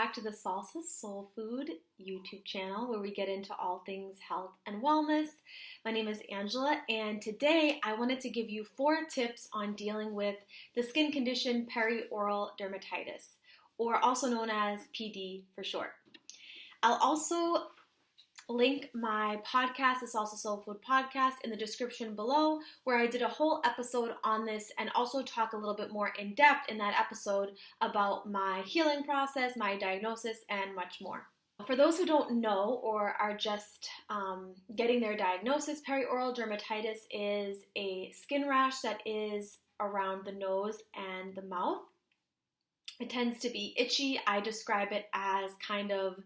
back to the Salsa Soul Food YouTube channel where we get into all things health and wellness. My name is Angela, and today I wanted to give you 4 tips on dealing with the skin condition perioral dermatitis, or also known as PD for short. I'll also link my podcast, the Salsa Soul Food podcast, in the description below, where I did a whole episode on this and also talk a little bit more in depth in that episode about my healing process, my diagnosis, and much more. For those who don't know or are just getting their diagnosis, perioral dermatitis is a skin rash that is around the nose and the mouth. It tends to be itchy. I describe it as kind of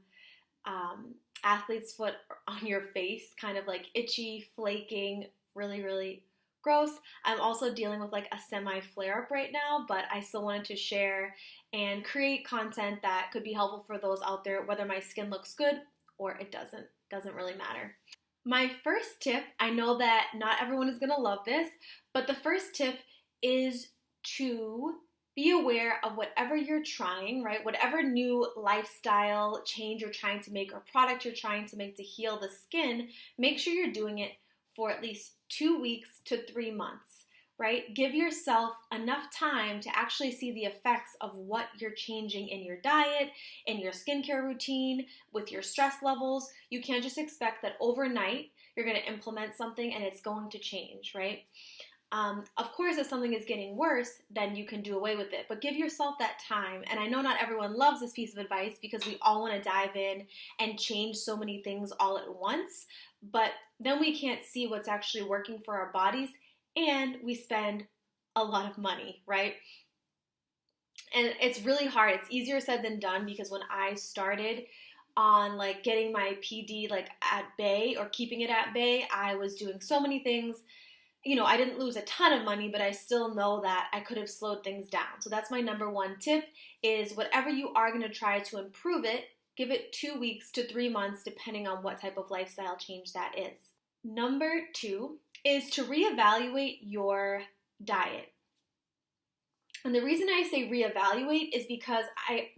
athlete's foot on your face, kind of like itchy, flaking, really, really gross. I'm also dealing with like a semi-flare-up right now, but I still wanted to share and create content that could be helpful for those out there, whether my skin looks good or it doesn't really matter. My first tip, I know that not everyone is gonna love this, but the first tip is to be aware of whatever you're trying, right? Whatever new lifestyle change you're trying to make or product you're trying to make to heal the skin, make sure you're doing it for at least 2 weeks to 3 months, right? Give yourself enough time to actually see the effects of what you're changing in your diet, in your skincare routine, with your stress levels. You can't just expect that overnight you're going to implement something and it's going to change, right? Of course, if something is getting worse, then you can do away with it, but give yourself that time. And I know not everyone loves this piece of advice because we all want to dive in and change so many things all at once, but then we can't see what's actually working for our bodies, and we spend a lot of money, right? And it's really hard. It's easier said than done, because when I started on like getting my PD like at bay or keeping it at bay, I was doing so many things. You know, I didn't lose a ton of money, but I still know that I could have slowed things down. So that's my number 1 tip, is whatever you are going to try to improve it, give it 2 weeks to 3 months, depending on what type of lifestyle change that is. Number 2 is to reevaluate your diet. And the reason I say reevaluate is because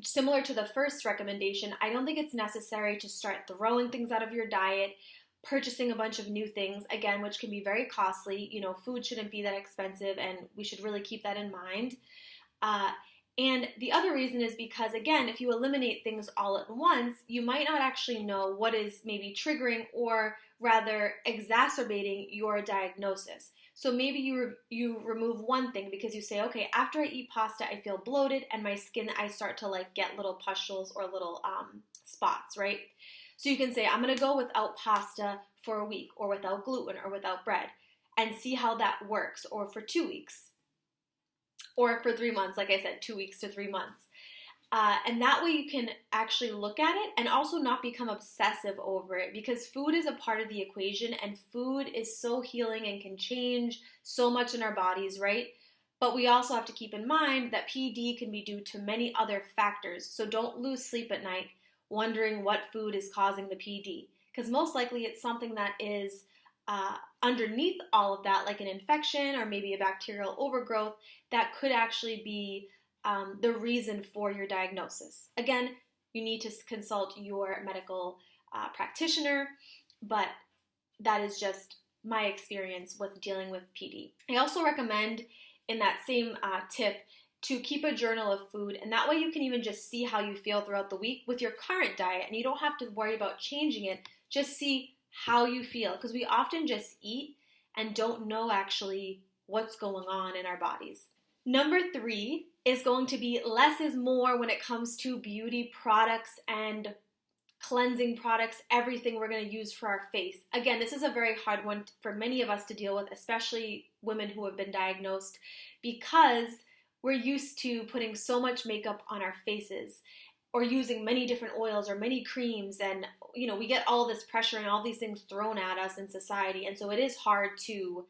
similar to the first recommendation, I don't think it's necessary to start throwing things out of your diet, purchasing a bunch of new things, again, which can be very costly. You know, food shouldn't be that expensive, and we should really keep that in mind. And the other reason is because, again, if you eliminate things all at once, you might not actually know what is maybe triggering or rather exacerbating your diagnosis. So maybe you remove one thing because you say, okay, after I eat pasta, I feel bloated, and my skin, I start to like get little pustules or little spots, right? So you can say, I'm going to go without pasta for a week, or without gluten, or without bread, and see how that works, or for 2 weeks, or for 3 months, like I said, 2 weeks to 3 months. And that way you can actually look at it and also not become obsessive over it, because food is a part of the equation, and food is so healing and can change so much in our bodies, right? But we also have to keep in mind that PD can be due to many other factors. So don't lose sleep at night wondering what food is causing the PD, because most likely it's something that is underneath all of that, like an infection or maybe a bacterial overgrowth that could actually be the reason for your diagnosis. Again, you need to consult your medical practitioner, but that is just my experience with dealing with PD. I also recommend in that same tip to keep a journal of food, and that way you can even just see how you feel throughout the week with your current diet, and you don't have to worry about changing it. Just see how you feel, because we often just eat and don't know actually what's going on in our bodies. Number 3 is going to be less is more when it comes to beauty products and cleansing products, everything we're going to use for our face. Again, this is a very hard one for many of us to deal with, especially women who have been diagnosed, because we're used to putting so much makeup on our faces, or using many different oils or many creams, and you know, we get all this pressure and all these things thrown at us in society, and so it is hard to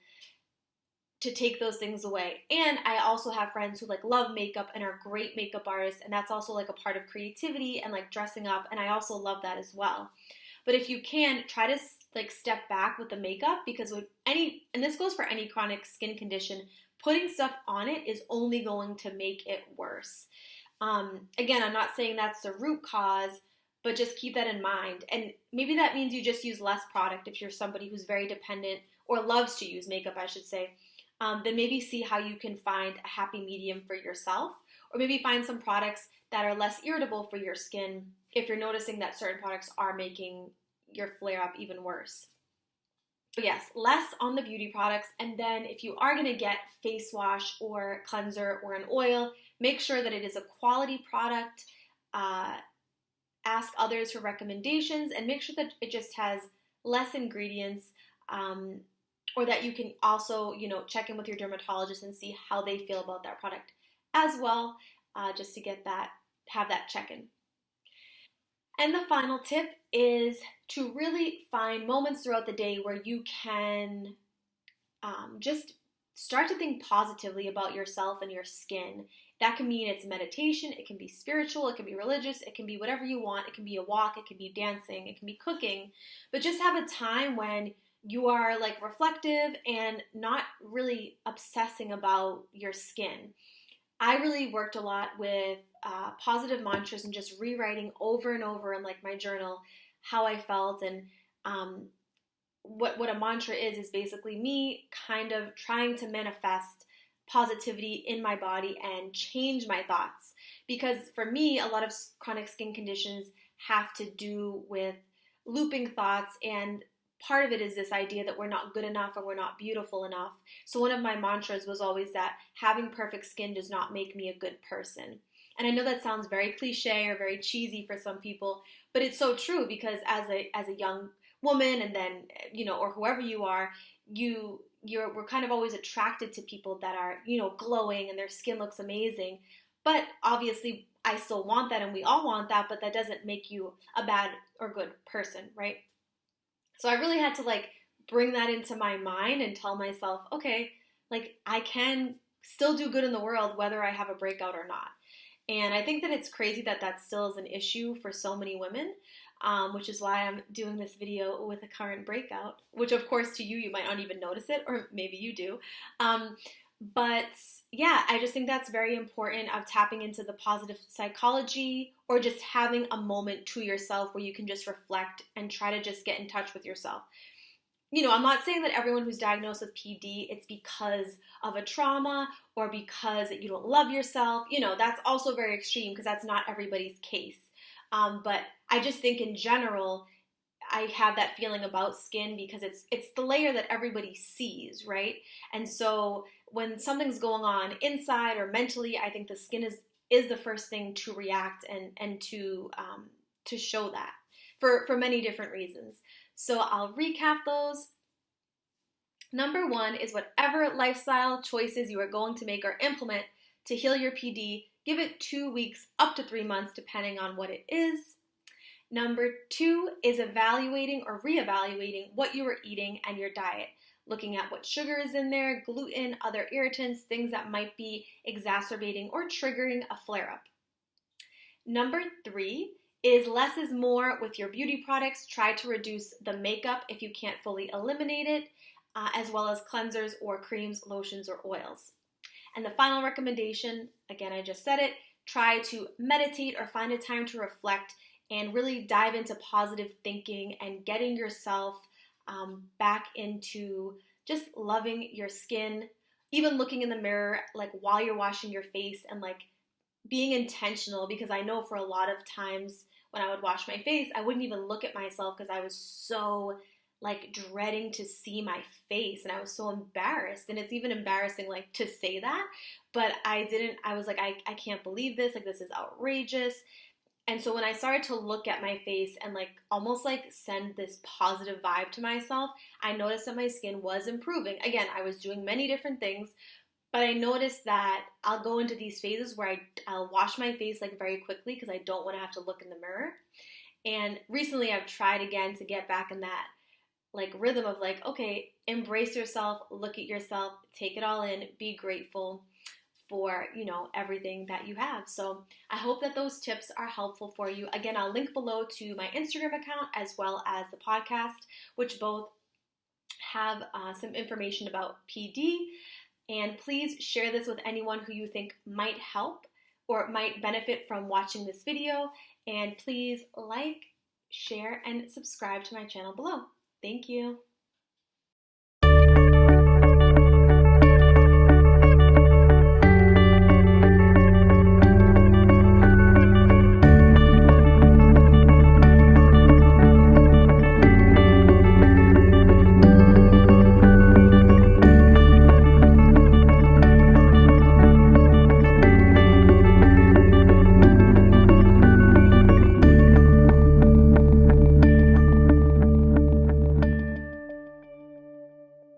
take those things away. And I also have friends who like love makeup and are great makeup artists, and that's also like a part of creativity and like dressing up, and I also love that as well. But if you can, try to like step back with the makeup, because with and this goes for any chronic skin condition, putting stuff on it is only going to make it worse. Again, I'm not saying that's the root cause, but just keep that in mind. And maybe that means you just use less product if you're somebody who's very dependent or loves to use makeup, I should say. Then maybe see how you can find a happy medium for yourself, or maybe find some products that are less irritable for your skin if you're noticing that certain products are making your flare up even worse. But yes, less on the beauty products. And then if you are going to get face wash or cleanser or an oil, make sure that it is a quality product. Ask others for recommendations and make sure that it just has less ingredients, or that you can also, check in with your dermatologist and see how they feel about that product as well, just to have that check-in. And the final tip is to really find moments throughout the day where you can just start to think positively about yourself and your skin. That can mean it's meditation, it can be spiritual, it can be religious, it can be whatever you want. It can be a walk, it can be dancing, it can be cooking. But just have a time when you are like reflective and not really obsessing about your skin. I really worked a lot with positive mantras and just rewriting over and over in like my journal how I felt. And what a mantra is basically me kind of trying to manifest positivity in my body and change my thoughts. Because for me, a lot of chronic skin conditions have to do with looping thoughts, and part of it is this idea that we're not good enough or we're not beautiful enough. So one of my mantras was always that having perfect skin does not make me a good person. And I know that sounds very cliche or very cheesy for some people, but it's so true, because as a young woman, and then, or whoever you are, we're kind of always attracted to people that are, glowing and their skin looks amazing. But obviously I still want that, and we all want that, but that doesn't make you a bad or good person, right? So I really had to bring that into my mind and tell myself, okay, I can still do good in the world whether I have a breakout or not. And I think that it's crazy that that still is an issue for so many women, which is why I'm doing this video with a current breakout, which of course to you, you might not even notice it, or maybe you do. But yeah, I just think that's very important, of tapping into the positive psychology, or just having a moment to yourself where you can just reflect and try to just get in touch with yourself. I'm not saying that everyone who's diagnosed with PD, it's because of a trauma or because you don't love yourself. That's also very extreme, because that's not everybody's case. But I just think in general, I have that feeling about skin because it's the layer that everybody sees, right? And so when something's going on inside or mentally, I think the skin is the first thing to react and to show that for many different reasons. So I'll recap those. Number 1 is whatever lifestyle choices you are going to make or implement to heal your PD, give it 2 weeks up to 3 months, depending on what it is. Number 2 is evaluating or reevaluating what you are eating and your diet, looking at what sugar is in there, gluten, other irritants, things that might be exacerbating or triggering a flare-up. Number 3 is less is more with your beauty products. Try to reduce the makeup if you can't fully eliminate it, as well as cleansers or creams, lotions, or oils. And the final recommendation, again, I just said it, try to meditate or find a time to reflect and really dive into positive thinking and getting yourself back into just loving your skin, even looking in the mirror while you're washing your face, and being intentional, because I know for a lot of times when I would wash my face, I wouldn't even look at myself because I was so dreading to see my face, and I was so embarrassed. And it's even embarrassing to say that, but I was I can't believe this, this is outrageous. And so when I started to look at my face and almost send this positive vibe to myself, I noticed that my skin was improving. Again, I was doing many different things, but I noticed that I'll go into these phases where I'll wash my face very quickly because I don't want to have to look in the mirror. And recently I've tried again to get back in that rhythm of okay, embrace yourself, look at yourself, take it all in, be grateful for everything that you have. So I hope that those tips are helpful for you. Again, I'll link below to my Instagram account as well as the podcast, which both have some information about PD. And please share this with anyone who you think might help, or might benefit from watching this video. And please like, share, and subscribe to my channel below. Thank you.